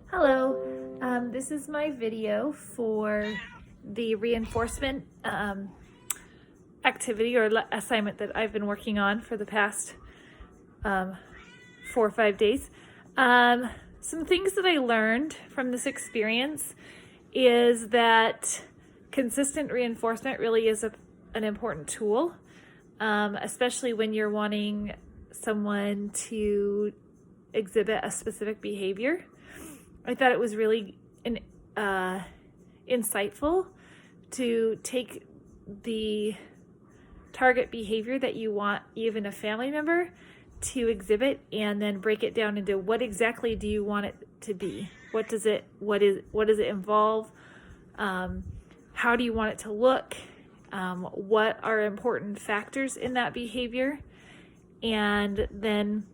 Hello, this is my video for the reinforcement activity or assignment that I've been working on for the past 4 or 5 days. Some things that I learned from this experience is that consistent reinforcement really is an important tool, especially when you're wanting someone to exhibit a specific behavior. I thought it was really insightful to take the target behavior that you want even a family member to exhibit and then break it down into what exactly do you want it to be? What does it involve? How do you want it to look? What are important factors in that behavior? And then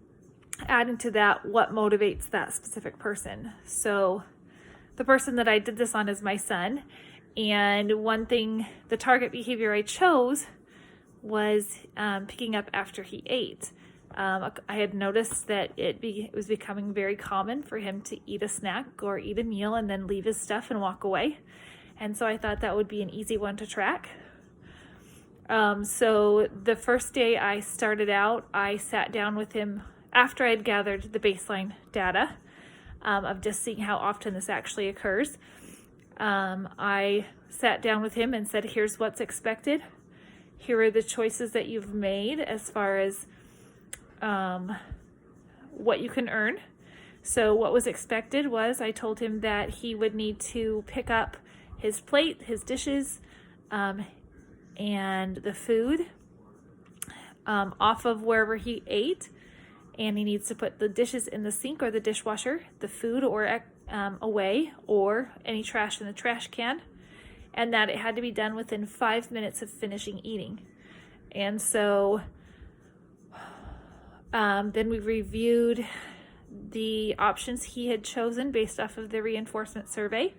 adding to that, what motivates that specific person. So the person that I did this on is my son. And one thing, the target behavior I chose was picking up after he ate. I had noticed that it was becoming very common for him to eat a snack or eat a meal and then leave his stuff and walk away. And so I thought that would be an easy one to track. So the first day I started out, I sat down with him after I'd gathered the baseline data of just seeing how often this actually occurs. I sat down with him and said, here's what's expected. Here are the choices that you've made as far as what you can earn. So what was expected was I told him that he would need to pick up his plate, his dishes, and the food off of wherever he ate. And he needs to put the dishes in the sink or the dishwasher, the food or away, or any trash in the trash can, and that it had to be done within 5 minutes of finishing eating. And so then we reviewed the options he had chosen based off of the reinforcement survey,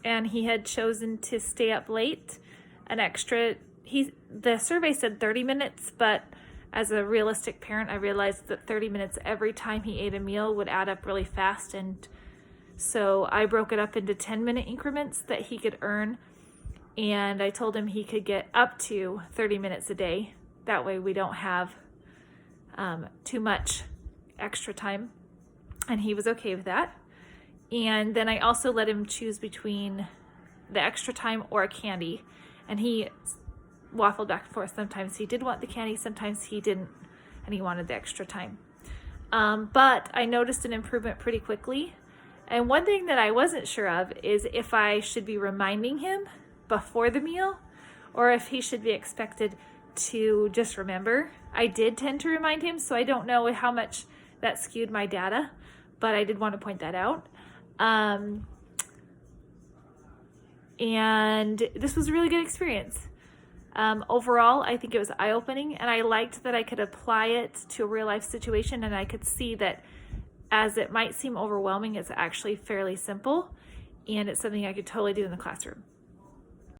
and he had chosen to stay up late an extra, the survey said 30 minutes, but as a realistic parent, I realized that 30 minutes every time he ate a meal would add up really fast. And so I broke it up into 10-minute increments that he could earn. And I told him he could get up to 30 minutes a day. That way we don't have too much extra time. And he was okay with that. And then I also let him choose between the extra time or a candy. And he waffled back and forth. Sometimes he did want the candy, sometimes he didn't, and he wanted the extra time. But I noticed an improvement pretty quickly. And one thing that I wasn't sure of is if I should be reminding him before the meal or if he should be expected to just remember. I did tend to remind him, so I don't know how much that skewed my data, but I did want to point that out. And this was a really good experience. Overall, I think it was eye-opening, and I liked that I could apply it to a real-life situation, and I could see that as it might seem overwhelming, it's actually fairly simple, and it's something I could totally do in the classroom.